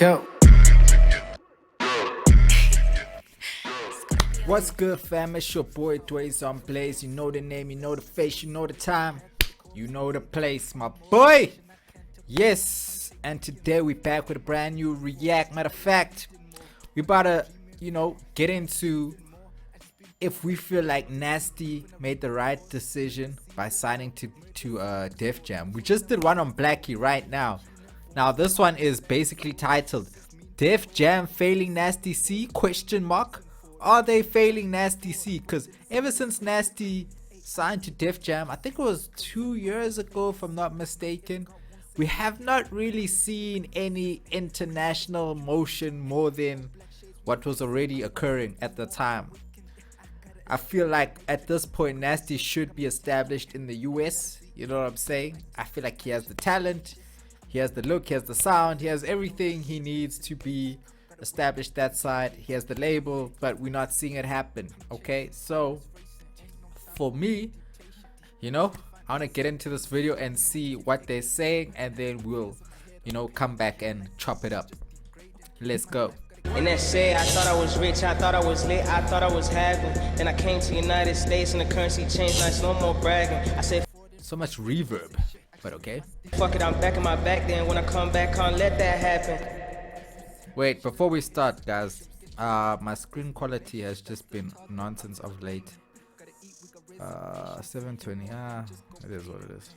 Yo. What's good, fam? It's your boy Dwayne on Blaze. You know the name, you know the face, you know the time, you know the place, my boy. Yes, and today we back with a brand new react. Matter of fact, we about to, get into if we feel like Nasty made the right decision by signing to Def Jam. We just did one on Blackie right now. Now this one is basically titled Def Jam failing Nasty C ? Are they failing Nasty C? Because ever since Nasty signed to Def Jam, I think it was 2 years ago if I'm not mistaken, we have not really seen any international motion more than what was already occurring at the time. I feel like at this point Nasty should be established in the US, you know what I'm saying? I feel like he has the talent, he has the look, he has the sound, he has everything he needs to be established that side. He has the label, but we're not seeing it happen. Okay, so for me, I want to get into this video and see what they're saying, and then we'll come back and chop it up. Let's go. And that shit, I thought I was rich, I thought I was lit, I thought I was having. Then I came to United States and the currency changed, now it's no more bragging. I said so much reverb, but okay. Fuck it, I'm back in my back then. When I come back, can't let that happen. Wait, before we start, guys, my screen quality has just been nonsense of late. 720, it is what it is.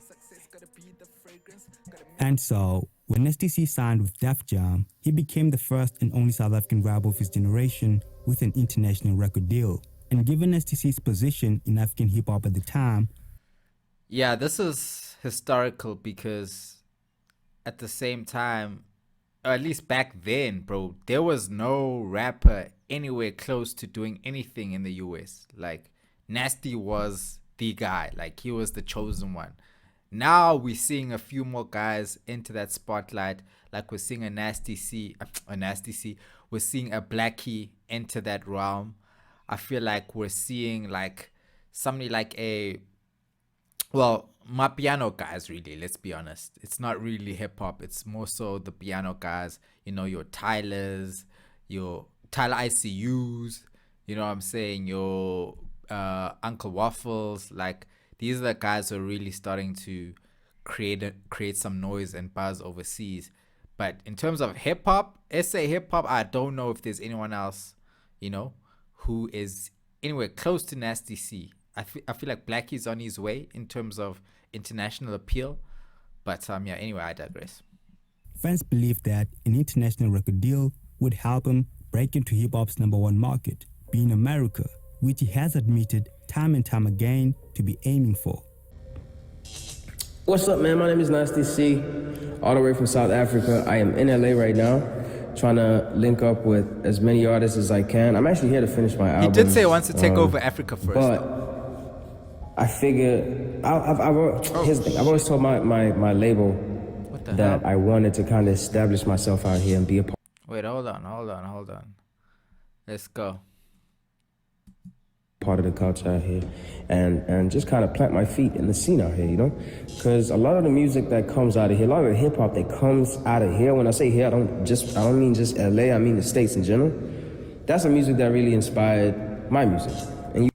And so, when Nasty C signed with Def Jam, he became the first and only South African rapper of his generation with an international record deal. And given Nasty C's position in African hip-hop at the time... Yeah, this is historical because at the same time, or at least back then, bro, there was no rapper anywhere close to doing anything in the US. Like, Nasty was the guy. Like, he was the chosen one. Now we're seeing a few more guys into that spotlight. Like, we're seeing a Nasty C. We're seeing a Blackie enter that realm. I feel like we're seeing, like, somebody like a... Well, my piano guys, really, let's be honest. It's not really hip-hop. It's more so the piano guys. Your Tylers, your Tyler ICUs, you know what I'm saying? Your Uncle Waffles. Like, these are the guys who are really starting to create some noise and buzz overseas. But in terms of hip-hop, SA hip-hop, I don't know if there's anyone else, who is anywhere close to Nasty C. I feel like Blackie's on his way in terms of international appeal. But anyway, I digress. Fans believe that an international record deal would help him break into hip-hop's #1 market, being America, which he has admitted time and time again to be aiming for. What's up, man? My name is Nasty C, all the way from South Africa. I am in LA right now, trying to link up with as many artists as I can. I'm actually here to finish my album. He did say he wants to take over Africa first. But I figured, I've always told my label that I wanted to kind of establish myself out here and be a part. Wait, hold on. Let's go. Part of the culture out here, and just kind of plant my feet in the scene out here, because a lot of the music that comes out of here, a lot of the hip hop that comes out of here, when I say here, I don't mean just LA, I mean the States in general. That's the music that really inspired my music. And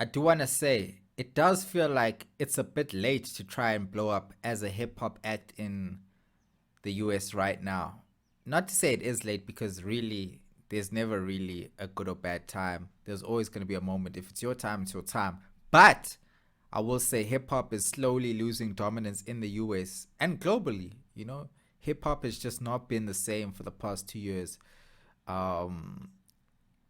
I do want to say, it does feel like it's a bit late to try and blow up as a hip-hop act in the US right now. Not to say it is late, because really, there's never really a good or bad time. There's always going to be a moment. If it's your time, it's your time. But I will say hip-hop is slowly losing dominance in the US and globally. Hip-hop has just not been the same for the past 2 years.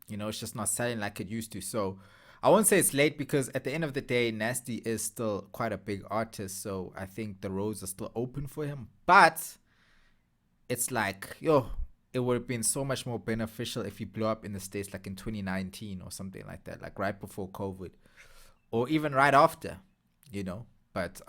It's just not selling like it used to. So I won't say it's late, because at the end of the day, Nasty is still quite a big artist. So I think the roads are still open for him. But it's like, it would have been so much more beneficial if he blew up in the States like in 2019 or something like that, like right before COVID, or even right after, But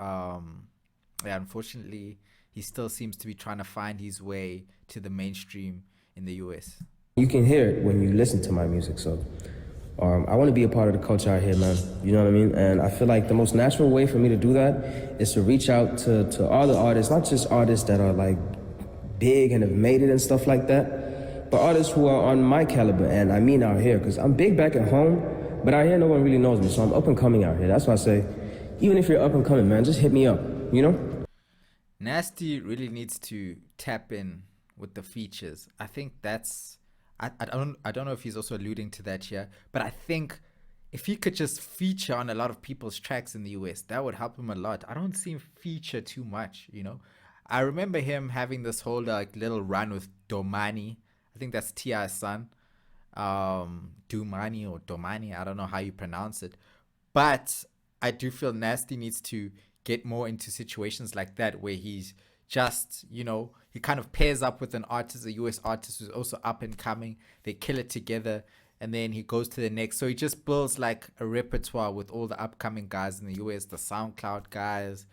unfortunately, he still seems to be trying to find his way to the mainstream in the US. You can hear it when you listen to my music, so I want to be a part of the culture out here, man. You know what I mean? And I feel like the most natural way for me to do that is to reach out to all the artists, not just artists that are like big and have made it and stuff like that. But artists who are on my caliber, and I mean out here, because I'm big back at home, but out here no one really knows me, so I'm up and coming out here. That's why I say, even if you're up and coming, man, just hit me up, you know? Nasty really needs to tap in with the features. I think that's I don't know if he's also alluding to that here, but I think if he could just feature on a lot of people's tracks in the US, that would help him a lot. I don't see him feature too much, you know. I remember him having this whole like little run with Domani. I think that's T.I.'s son. Dumani or Domani, I don't know how you pronounce it. But I do feel Nasty needs to get more into situations like that where he's just, you know, he kind of pairs up with an artist, a US artist who's also up and coming. They kill it together and then he goes to the next. So he just builds like a repertoire with all the upcoming guys in the US, the SoundCloud guys,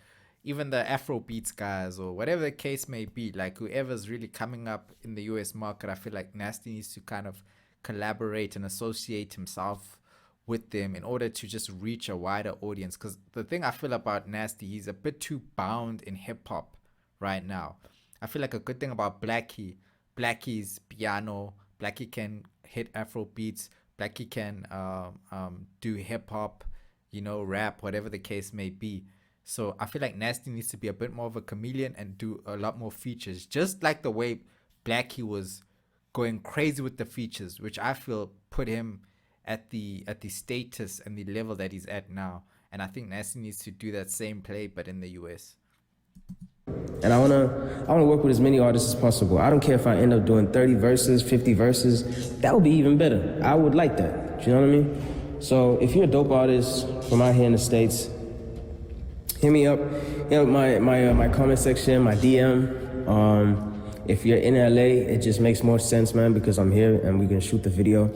even the Afrobeats guys, or whatever the case may be. Like whoever's really coming up in the US market, I feel like Nasty needs to kind of collaborate and associate himself with them in order to just reach a wider audience. Because the thing I feel about Nasty, he's a bit too bound in hip-hop right now. I feel like a good thing about Blackie's piano. Blackie can hit Afro beats. Blackie can do hip-hop, you know, rap, whatever the case may be. So I feel like Nasty needs to be a bit more of a chameleon and do a lot more features, just like the way Blackie was going crazy with the features, which I feel put him at the status and the level that he's at now. And I think Nasty needs to do that same play, but in the US. And I wanna work with as many artists as possible. I don't care if I end up doing 30 verses, 50 verses. That would be even better. I would like that. Do you know what I mean? So if you're a dope artist from out here in the States, hit me up. Hit up my comment section, my DM. If you're in LA, it just makes more sense, man, because I'm here and we can shoot the video.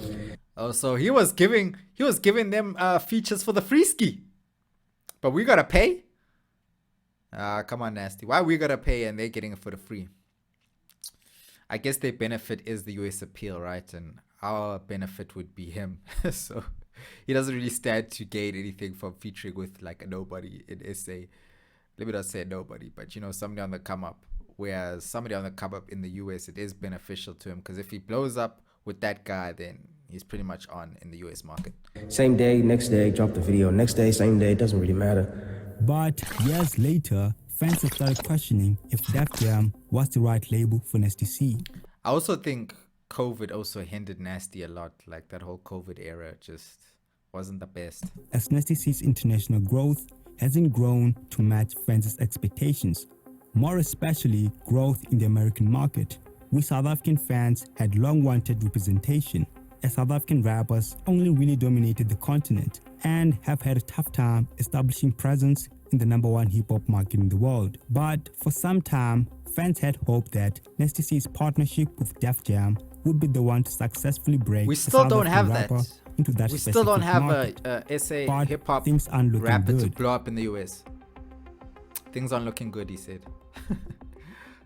Oh, so he was giving them features for the free ski, but we gotta pay. Come on, Nasty. Why we gotta pay and they're getting it for the free? I guess their benefit is the US appeal, right? And our benefit would be him. So he doesn't really stand to gain anything from featuring with like a nobody in SA. Let me not say nobody, but you know, somebody on the come up. Whereas somebody on the come up in the US, it is beneficial to him, because if he blows up with that guy, then he's pretty much on in the US market. Same day, next day, drop the video. Next day, same day, it doesn't really matter. But years later, fans have started questioning if Def Jam was the right label for Nasty C. I also think COVID also hindered Nasty a lot. Like that whole COVID era just wasn't the best. As Nasty C's international growth hasn't grown to match fans' expectations, more especially growth in the American market. We South African fans had long wanted representation, as South African rappers only really dominated the continent and have had a tough time establishing presence in the #1 hip-hop market in the world. But for some time, fans had hoped that Nasty C's partnership with Def Jam would be the one to successfully break We the still South don't have African that. rapper into that We still don't specific have market. a SA But hip-hop things aren't looking rapper to good. blow up in the US. Things aren't looking good, he said.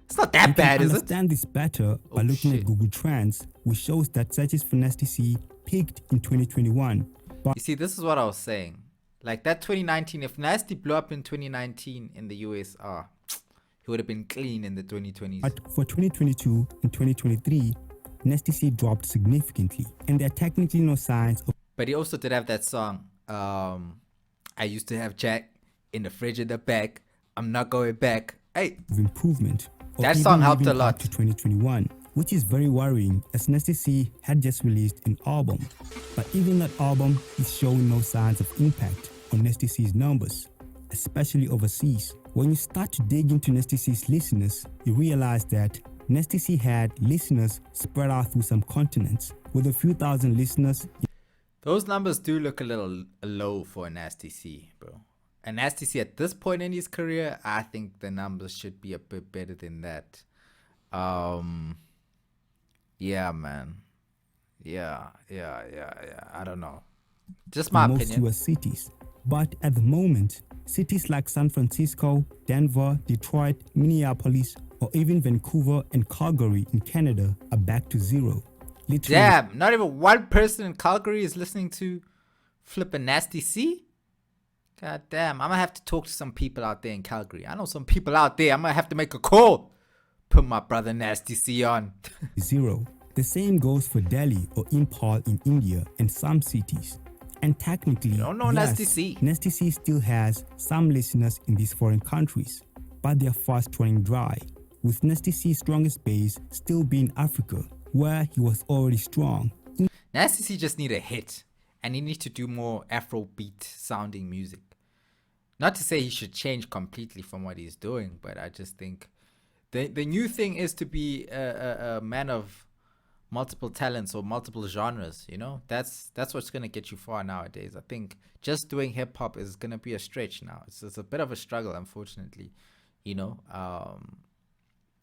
It's not that bad, is it? Understand this better by looking shit. at Google Trends, which shows that searches for Nasty C peaked in 2021. But You see, this is what I was saying. Like that 2019, if Nasty blew up in 2019 in the US, he would have been clean in the 2020s. for 2022 and 2023, Nasty C dropped significantly, and there are technically no signs of But he also did have that song. I used to have Jack in the fridge in the back. I'm not going back. Hey, improvement. Or That even song helped living a lot. up to 2021, which is very worrying, as Nasty C had just released an album. But even that album is showing no signs of impact on Nasty C's numbers, especially overseas. When you start to dig into Nasty C's listeners, you realize that Nasty C had listeners spread out through some continents, with a few thousand listeners those numbers do look a little low for a Nasty C, bro. A Nasty C at this point in his career, I think the numbers should be a bit better than that. Yeah, man. Yeah. I don't know. Just my in most opinion. US cities. But at the moment, cities like San Francisco, Denver, Detroit, Minneapolis, or even Vancouver and Calgary in Canada are back to zero. Literally, Damn, not even one person in Calgary is listening to Flip a Nasty C? God damn, I'm gonna have to talk to some people out there in Calgary. I know some people out there. I'm gonna have to make a call. put my brother Nasty C on. zero. The same goes for Delhi or Impal in India and some cities. And technically, don't know yes, Nasty C. Nasty C still has some listeners in these foreign countries, but they're fast running dry, with Nasty C's strongest base still being Africa, where he was already strong. Nasty C just need a hit, and he needs to do more Afrobeat sounding music. Not to say he should change completely from what he's doing, but I just think the new thing is to be a man of multiple talents or multiple genres. You know, that's what's gonna get you far nowadays. I think just doing hip hop is gonna be a stretch now. It's a bit of a struggle, unfortunately. You know,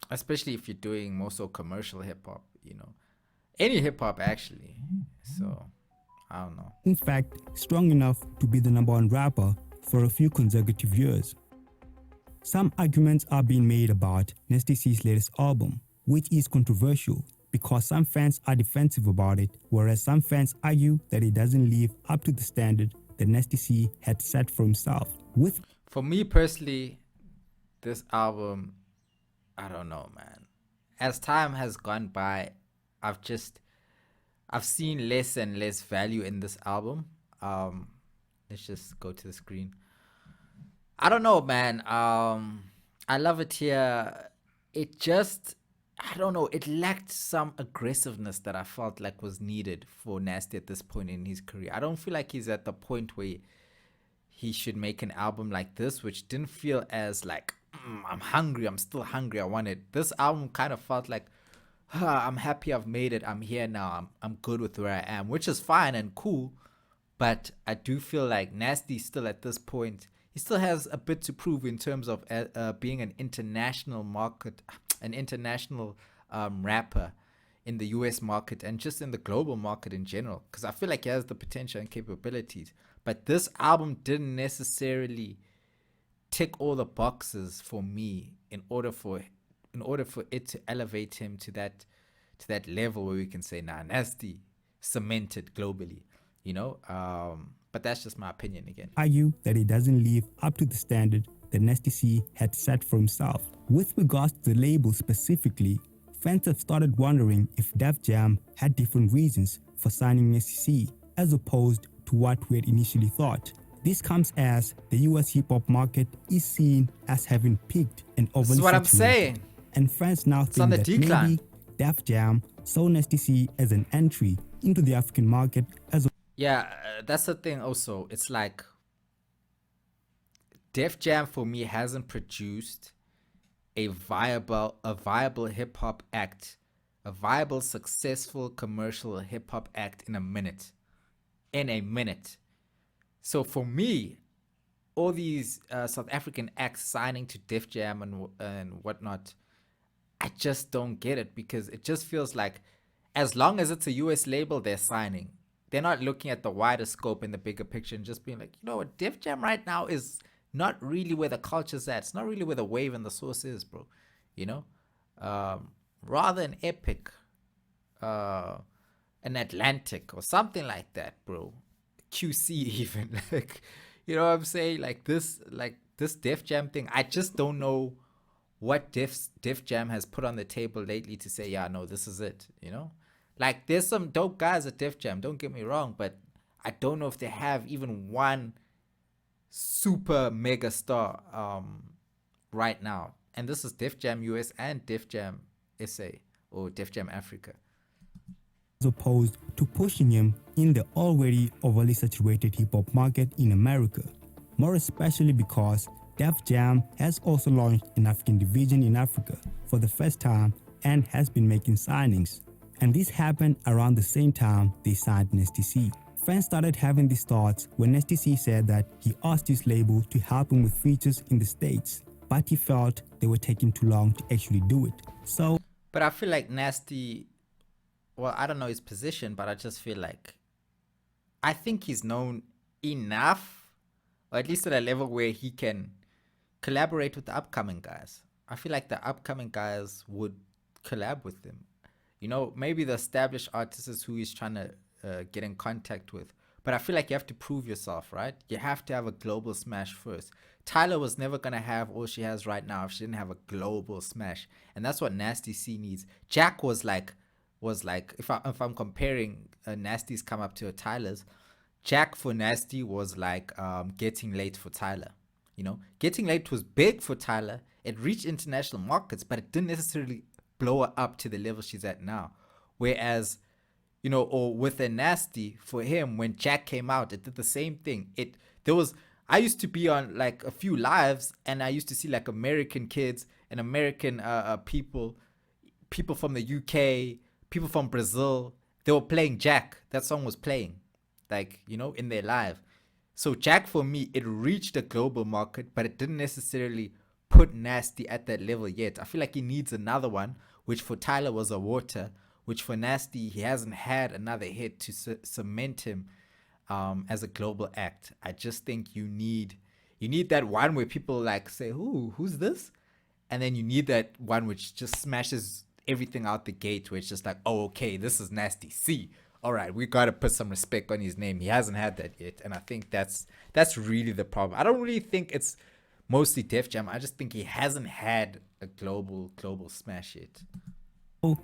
especially if you're doing more so commercial hip hop. You know, any hip hop actually. So I don't know. In fact, strong enough to be the #1 rapper for a few consecutive years. Some arguments are being made about Nasty C's latest album, which is controversial because some fans are defensive about it, whereas some fans argue that it doesn't live up to the standard that Nasty C had set for himself. For me personally, this album, I don't know, man. As time has gone by, I've seen less and less value in this album. Let's just go to the screen. I don't know, man. I love it here. It just, I don't know, it lacked some aggressiveness that I felt like was needed for Nasty at this point in his career. I don't feel like he's at the point where he should make an album like this, which didn't feel as like, I'm hungry, I'm still hungry, I want it. This album kind of felt like, I'm happy I've made it, I'm here now, I'm good with where I am, which is fine and cool. But I do feel like Nasty still at this point, he still has a bit to prove in terms of being an international rapper in the US market and just in the global market in general. Because I feel like he has the potential and capabilities. But this album didn't necessarily tick all the boxes for me in order for it to elevate him to that level where we can say, nah, Nasty cemented globally. You know, but that's just my opinion again. Argue that it doesn't live up to the standard that Nasty C had set for himself. With regards to the label specifically, fans have started wondering if Def Jam had different reasons for signing Nasty C as opposed to what we had initially thought. This comes as the US hip hop market is seen as having peaked and overly saturated. That's what I'm saying. And fans now think that decline. Maybe Def Jam saw Nasty C as an entry into the African market as a that's the thing also. It's like Def Jam for me hasn't produced a viable hip hop act, a viable, successful commercial hip hop act in a minute. So for me, all these South African acts signing to Def Jam and whatnot, I just don't get it, because it just feels like as long as it's a US label, they're signing. They're not looking at the wider scope and the bigger picture and just being like, you know what, Def Jam right now is not really where the culture's at. It's not really where the wave and the source is, bro. You know? Rather an Epic, an Atlantic or something like that, bro. QC even. Like, you know what I'm saying? Like this Def Jam thing, I just don't know what Def Jam has put on the table lately to say, yeah, no, this is it, you know? Like, there's some dope guys at Def Jam, don't get me wrong, but I don't know if they have even one super mega star right now. And this is Def Jam US and Def Jam SA or Def Jam Africa. As opposed to pushing him in the already overly saturated hip-hop market in America. More especially because Def Jam has also launched an African division in Africa for the first time and has been making signings. And this happened around the same time they signed Nasty C. Fans started having these thoughts when Nasty C said that he asked his label to help him with features in the States, but he felt they were taking too long to actually do it. But I feel like Nasty, well, I don't know his position, but I just feel like, I think he's known enough, or at least at a level where he can collaborate with the upcoming guys. I feel like the upcoming guys would collab with him. You know, maybe the established artists who he's trying to get in contact with But I feel like you have to prove yourself, right? You have to have a global smash first. Tyler was never gonna have all she has right now if she didn't have a global smash, and that's what Nasty C needs. Jack was like if I'm comparing Nasty's come up to a Tyler's, Jack for Nasty was like Getting Late for Tyler. You know, Getting Late was big for Tyler. It reached international markets, but it didn't necessarily blow her up to the level she's at now. Whereas, you know, or with a Nasty, for him, when Jack came out, it did the same thing. I used to be on like a few lives, and I used to see like American kids and American people from the UK, people from Brazil. They were playing Jack. That song was playing, like, you know, in their live. So Jack, for me, it reached a global market, but it didn't necessarily put Nasty at that level yet. I feel like he needs another one, which for Tyler was a Water, which for Nasty, he hasn't had another hit to cement him as a global act. I just think you need that one where people like say, who's this? And then you need that one which just smashes everything out the gate, where it's just like, oh, okay, this is Nasty C. All right, we got to put some respect on his name. He hasn't had that yet. And I think that's really the problem. I don't really think it's mostly Def Jam. I just think he hasn't had a global smash yet.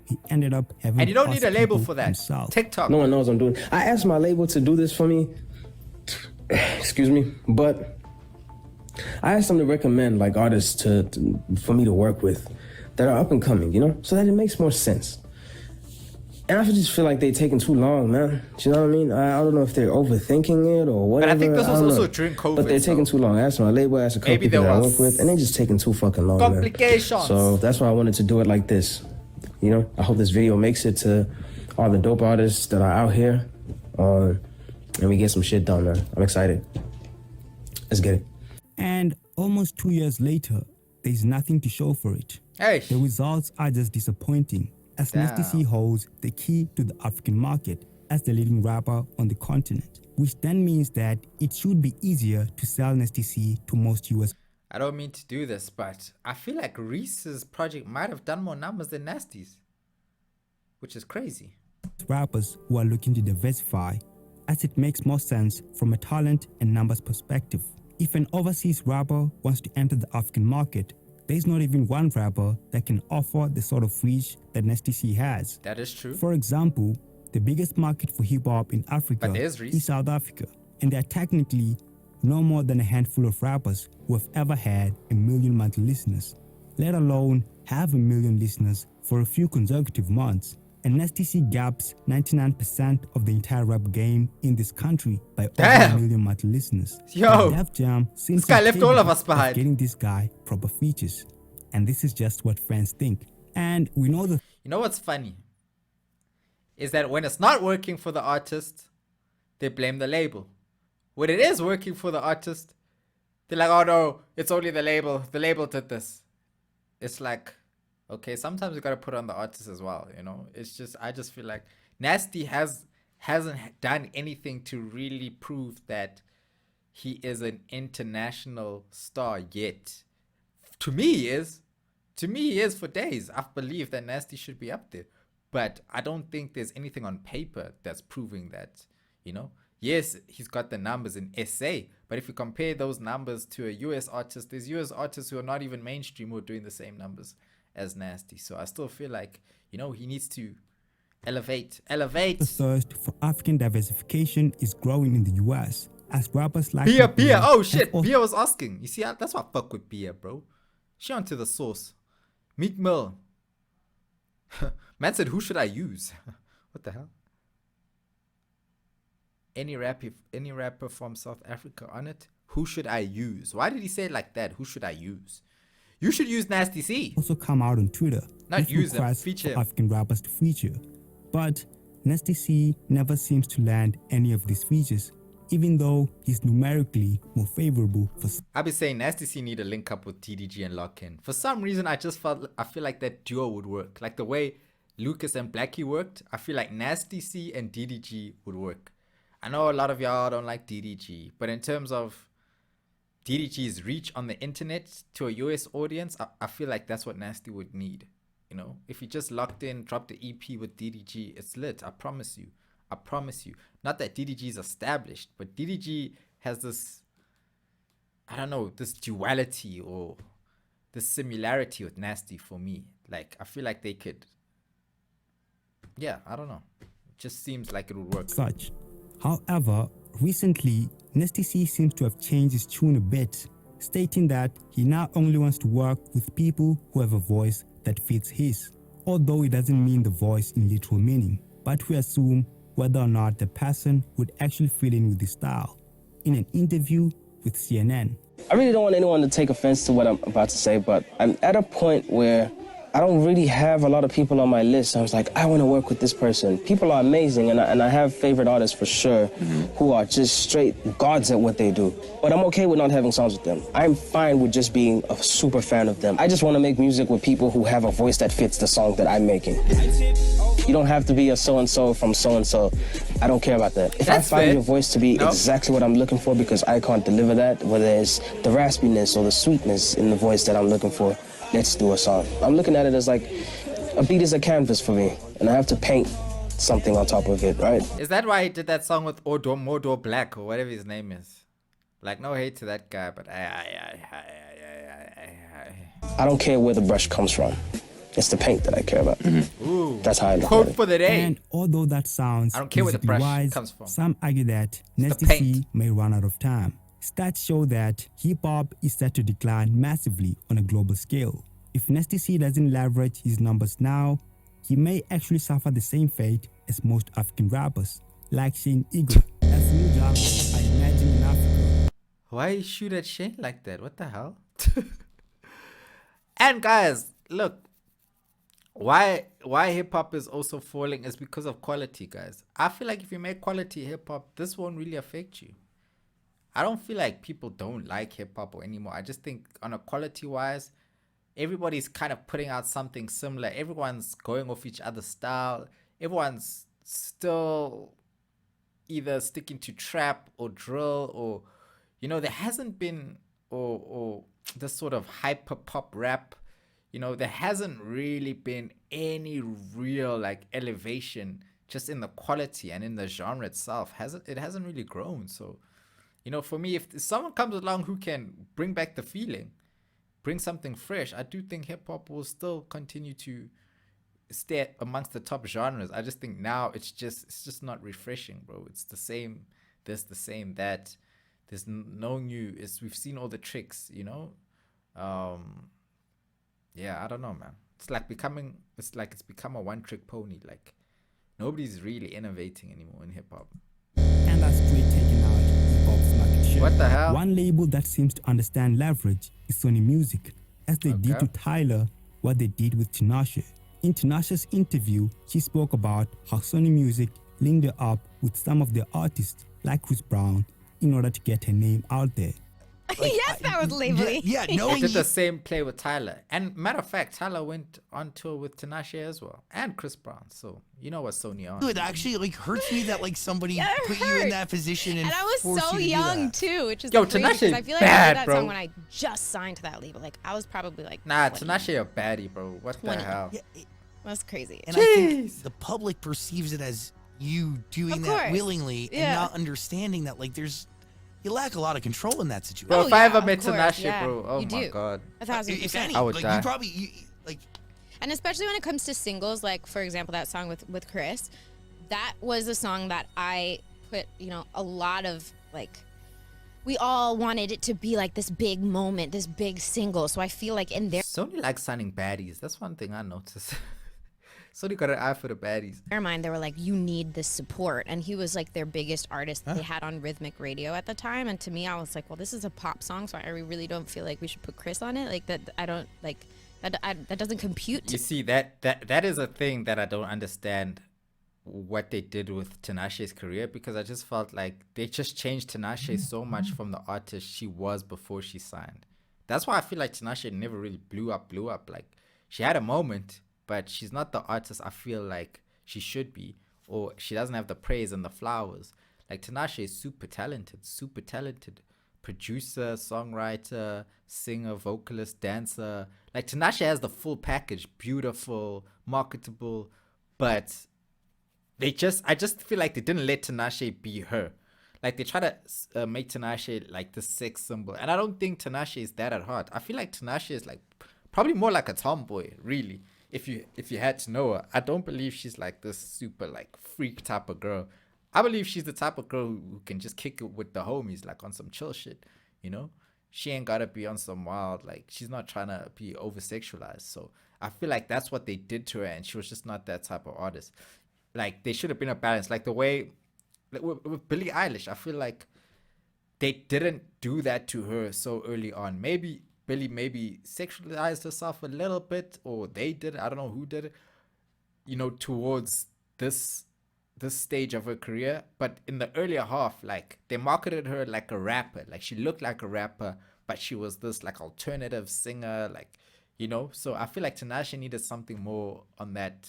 He ended up having, and you don't need a label for that. Himself. TikTok. No one knows I'm doing. I asked my label to do this for me. Excuse me, but I asked them to recommend like artists for me to work with that are up and coming, you know, so that it makes more sense. And I just feel like they're taking too long, man. Do you know what I mean? I don't know if they're overthinking it or whatever. But I think this was also during COVID. But they're taking too long. I asked my label, I asked a couple people that I work with, and they're just taking too fucking long, complications. Man. So that's why I wanted to do it like this. You know, I hope this video makes it to all the dope artists that are out here, and we get some shit done, man. I'm excited. Let's get it. And almost 2 years later, there's nothing to show for it. Hey. The results are just disappointing, as Nasty C holds the key to the African market as the leading rapper on the continent, which then means that it should be easier to sell Nasty C to most US. I don't mean to do this, but I feel like Reese's project might have done more numbers than Nasty's, which is crazy. Rappers who are looking to diversify, as it makes more sense from a talent and numbers perspective. If an overseas rapper wants to enter the African market, there's not even one rapper that can offer the sort of reach that Nasty C has. That is true. For example, the biggest market for hip-hop in Africa is South Africa, and there are technically no more than a handful of rappers who have ever had 1 million monthly listeners, let alone have 1 million listeners for a few consecutive months. And Nasty C gaps 99% of the entire rap game in this country by over 1 million monthly listeners. Yo, Def Jam seems this guy left all of us behind. Getting this guy proper features, and this is just what fans think. And we know the. You know what's funny? Is that when it's not working for the artist, they blame the label. When it is working for the artist, they're like, oh no, it's only the label. The label did this. It's like, okay, sometimes you gotta put on the artist as well, you know? It's just, I just feel like Nasty hasn't done anything to really prove that he is an international star yet. To me, he is. To me, he is for days. I've believed that Nasty should be up there. But I don't think there's anything on paper that's proving that, you know? Yes, he's got the numbers in SA, but if you compare those numbers to a US artist, there's US artists who are not even mainstream who are doing the same numbers as Nasty. So I still feel like, you know, he needs to elevate. The thirst for African diversification is growing in the US as rappers like Bia. Oh shit, Bia was asking. You see, that's why I fuck with Bia, bro. She onto the source. Meek Mill. Man said, who should I use? What the hell? Any rapper from South Africa on it? Who should I use? Why did he say it like that? Who should I use? You should use Nasty C. Also come out on Twitter. Not use them, feature African rappers to feature. But Nasty C never seems to land any of these features, even though he's numerically more favorable for. I've been saying Nasty C need a link up with TDG and Lock-In. For some reason, I feel like that duo would work. Like the way Lucas and Blackie worked, I feel like Nasty C and DDG would work. I know a lot of y'all don't like DDG, but in terms of DDG's reach on the internet to a US audience, I feel like that's what Nasty would need. You know, if he just locked in, dropped the EP with DDG, it's lit. I promise you. I promise you. Not that DDG is established, but DDG has this, I don't know, this duality or this similarity with Nasty for me. Like, I feel like they could, yeah, I don't know. It just seems like it would work. Such. However, recently, Nasty C seems to have changed his tune a bit, stating that he now only wants to work with people who have a voice that fits his, although it doesn't mean the voice in literal meaning, but we assume whether or not the person would actually fit in with his style. In an interview with CNN, I really don't want anyone to take offense to what I'm about to say, but I'm at a point where I don't really have a lot of people on my list. I was like, I want to work with this person. People are amazing, and I have favorite artists for sure who are just straight gods at what they do. But I'm okay with not having songs with them. I'm fine with just being a super fan of them. I just want to make music with people who have a voice that fits the song that I'm making. You don't have to be a so-and-so from so-and-so. I don't care about that. If That's I find fair. your voice to be Nope. exactly what I'm looking for because I can't deliver that, whether it's the raspiness or the sweetness in the voice that I'm looking for, let's do a song. I'm looking at it as like a beat is a canvas for me, and I have to paint something on top of it, right? Is that why he did that song with Mordor Black or whatever his name is? Like, no hate to that guy, but I don't care where the brush comes from. It's the paint that I care about. Ooh. That's how I look at Quote it. for the day. and although that sounds I don't care where the musically brush wise, comes from. some argue that Nasty paint. C may run out of time. Stats show that hip-hop is set to decline massively on a global scale. If Nasty C doesn't leverage his numbers now, he may actually suffer the same fate as most African rappers, like Shane Eagle. As new jobs, I imagine in Africa. Why you shoot at Shane like that? What the hell? And guys, look, why hip hop is also falling is because of quality, guys. I feel like if you make quality hip hop, this won't really affect you. I don't feel like people don't like hip hop anymore. I just think on a quality wise, everybody's kind of putting out something similar. Everyone's going off each other's style. Everyone's still either sticking to trap or drill, or there hasn't been or this sort of hyper pop rap. There hasn't really been any real like elevation just in the quality and in the genre itself. It hasn't really grown. So for me, if someone comes along who can bring back the feeling, bring something fresh, I do think hip hop will still continue to stay amongst the top genres. I just think now it's just not refreshing, bro. It's the same this, the same that. There's no new. We've seen all the tricks, yeah, I don't know, man. It's like it's become a one-trick pony. Like nobody's really innovating anymore in hip hop. And that's straight taking out hip-hop's market share. What the hell? One label that seems to understand leverage is Sony Music, as they did Okay. to Tyler what they did with Tinashe. In Tinashe's interview, she spoke about how Sony Music linked her up with some of their artists like Chris Brown in order to get her name out there. Yes, that was labeling. Yeah, They knowing did the same play with Tyler. And matter of fact, Tyler went on tour with Tinashe as well. And Chris Brown. So you know what Sony on. it actually hurts me that somebody Yeah, it put you in hurt. that position and And I was forced so you to do young that. too, which is Yo, crazy Tinashe because I feel like I bad, did that bro. song when I just signed to that label. Like I was probably like Nah, 20. Tinashe a baddie, bro. What the 20. hell? Yeah, That's crazy. and I think the public perceives it as you doing Of that course. willingly and Yeah. not understanding that you lack a lot of control in that situation. Bro, Oh, if I yeah, ever of met course, Tinashe, yeah. bro, oh You my do. god. 1,000%. I would die. You probably And especially when it comes to singles, like for example that song with Chris, that was a song that I put a lot of we all wanted it to be like this big moment, this big single. So I feel like in Sony likes signing baddies. That's one thing I noticed. Sony got an eye for the baddies. their mind, they were like, you need this support. And he was like their biggest artist that they had on Rhythmic Radio at the time. And to me, I was like, well, this is a pop song, so I really don't feel like we should put Chris on it. Like that, I don't like that doesn't compute. You see, that is a thing that I don't understand what they did with Tinashe's career, because I just felt like they just changed Tinashe so much from the artist she was before she signed. That's why I feel like Tinashe never really blew up. Like she had a moment, but she's not the artist I feel like she should be, or she doesn't have the praise and the flowers. Like Tinashe is super talented producer, songwriter, singer, vocalist, dancer. Like Tinashe has the full package, beautiful, marketable, but I just feel like they didn't let Tinashe be her. Like they try to make Tinashe like the sex symbol, and I don't think Tinashe is that at heart. I feel like Tinashe is like probably more like a tomboy, really. If you had to know her, I don't believe she's like this super like freak type of girl. I believe she's the type of girl who can just kick it with the homies, like on some chill shit, you know? She ain't gotta be on some wild, like, she's not trying to be over sexualized. So I feel like that's what they did to her, and she was just not that type of artist. Like, they should have been a balance. Like, the way, like, with Billie Eilish, I feel like they didn't do that to her so early on. Maybe Billie sexualized herself a little bit, or they did it. I don't know who did it, you know, towards this stage of her career. But in the earlier half, like, they marketed her like a rapper. Like, she looked like a rapper, but she was this like alternative singer, like, you know. So I feel like Tinashe needed something more on that,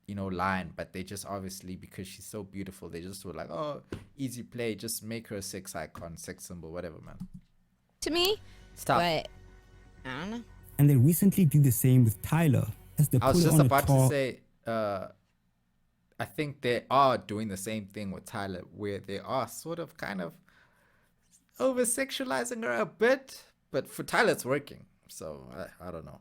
you know, line. But they just, obviously, because she's so beautiful, they just were like, oh, easy play, just make her a sex icon, sex symbol, whatever, man. To me, Stop. but I don't know. And they recently did the same with Tyler as they I was put just on a about tour. to say, I think they are doing the same thing with Tyler, where they are sort of kind of over sexualizing her a bit, but for Tyler it's working. So I don't know.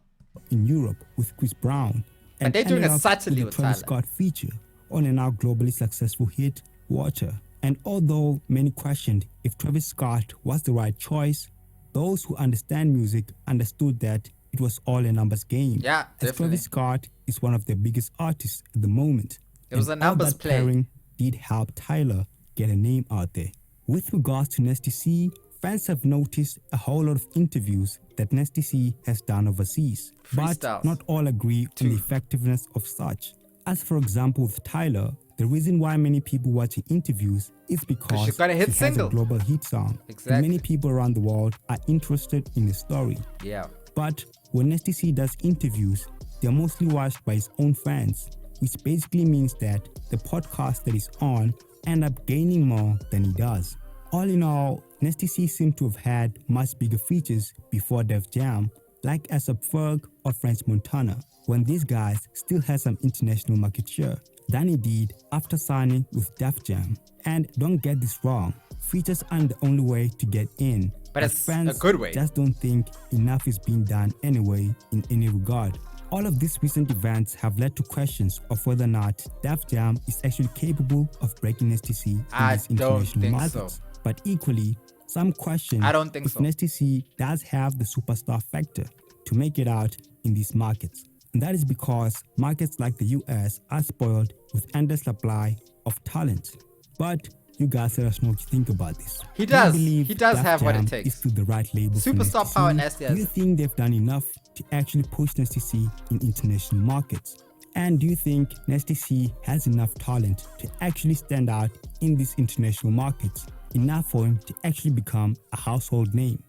In Europe with Chris Brown, And they're doing ended it up subtly with with the Travis Tyler. Scott feature on a now globally successful hit, Water. And although many questioned if Travis Scott was the right choice, those who understand music understood that it was all a numbers game. Yeah, as definitely. Travis Scott is one of the biggest artists at the moment. It was and a numbers all that play. pairing did help Tyler get a name out there. With regards to Nasty C, fans have noticed a whole lot of interviews that Nasty C has done overseas, but Freestyles. not all agree on the effectiveness of such. As for example with Tyler, the reason why many people watching interviews is because she's got a hit he single. has a global hit song. Exactly. And many people around the world are interested in the story. Yeah. But when Nasty C does interviews, they're mostly watched by his own fans, which basically means that the podcast that he's on end up gaining more than he does. All in all, Nasty C seemed to have had much bigger features before Def Jam, like A$AP Ferg or French Montana, when these guys still had some international market share, than he did after signing with Def Jam. And don't get this wrong, features aren't the only way to get in, But as it's fans a good way. just don't think enough is being done anyway in any regard. All of these recent events have led to questions of whether or not Def Jam is actually capable of breaking Nasty C in I these don't international think markets. so. But equally, some question I don't think if so. Nasty C does have the superstar factor to make it out in these markets. And that is because markets like the US are spoiled with endless supply of talent. But you guys let us know what you think about this. He Do you does. believe He does Def have what it Jam takes. is still the right label for Superstar Nasty power C? Nasty Do you has. think they've done enough to actually push Nasty C in international markets? And do you think Nasty C has enough talent to actually stand out in these international markets, enough for him to actually become a household name?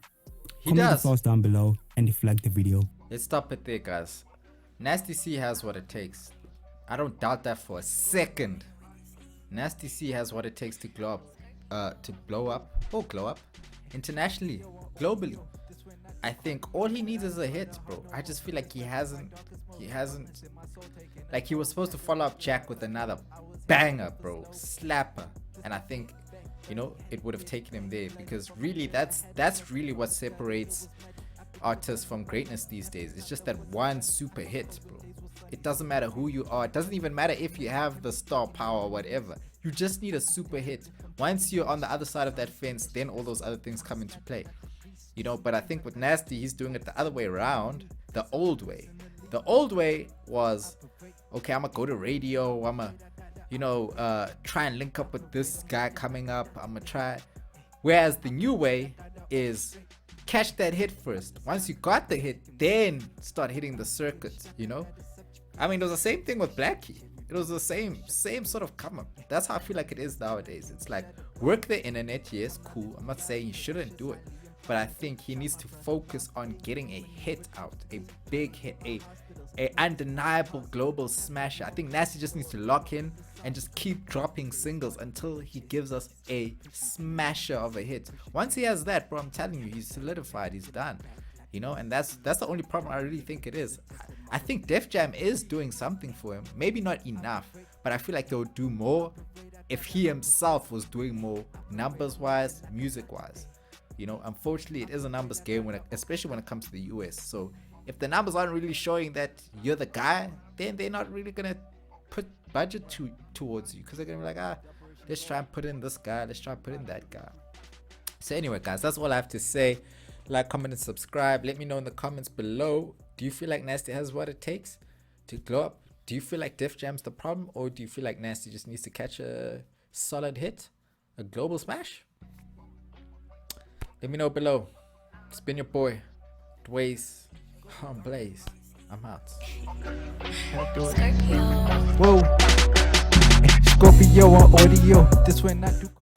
He Comment your does. thoughts down below and if you like the video. Let's stop it there, guys. Nasty C has what it takes. I don't doubt that for a second. Nasty C has what it takes to glow up internationally, globally. I think all he needs is a hit, bro. I just feel like he hasn't, like, he was supposed to follow up Jack with another banger, bro, slapper. And I think, you know, it would have taken him there, because really that's really what separates artists from greatness these days. It's just that one super hit, bro. It doesn't matter who you are. It doesn't even matter if you have the star power or whatever. You just need a super hit. Once you're on the other side of that fence, then all those other things come into play. You know, but I think with Nasty, he's doing it the other way around, the old way. The old way was, okay, I'm gonna go to radio, I'm gonna, you know, try and link up with this guy coming up, I'm gonna try. Whereas the new way is catch that hit first. Once you got the hit, then start hitting the circuit, you know? I mean, it was the same thing with Blackie. It was the same sort of come up. That's how I feel like it is nowadays. It's like, work the internet, yes, cool. I'm not saying you shouldn't do it, but I think he needs to focus on getting a hit out, a big hit, a undeniable global smasher. I think Nasty just needs to lock in and just keep dropping singles until he gives us a smasher of a hit. Once he has that, bro, I'm telling you, he's solidified, he's done. You know, and that's the only problem I really think it is. I think Def Jam is doing something for him. Maybe not enough, but I feel like they would do more if he himself was doing more numbers wise, music wise. You know, unfortunately, it is a numbers game, especially when it comes to the US. So if the numbers aren't really showing that you're the guy, then they're not really gonna put budget towards you, because they're gonna be like, let's try and put in this guy, let's try and put in that guy. So anyway, guys, that's all I have to say. Like, comment, and subscribe. Let me know in the comments below. Do you feel like Nasty has what it takes to glow up? Do you feel like Def Jam's the problem, or do you feel like Nasty just needs to catch a solid hit, a global smash? Let me know below. It's been your boy, Dways on Blaze. I'm out. Whoa, Scorpio on audio. This way not do.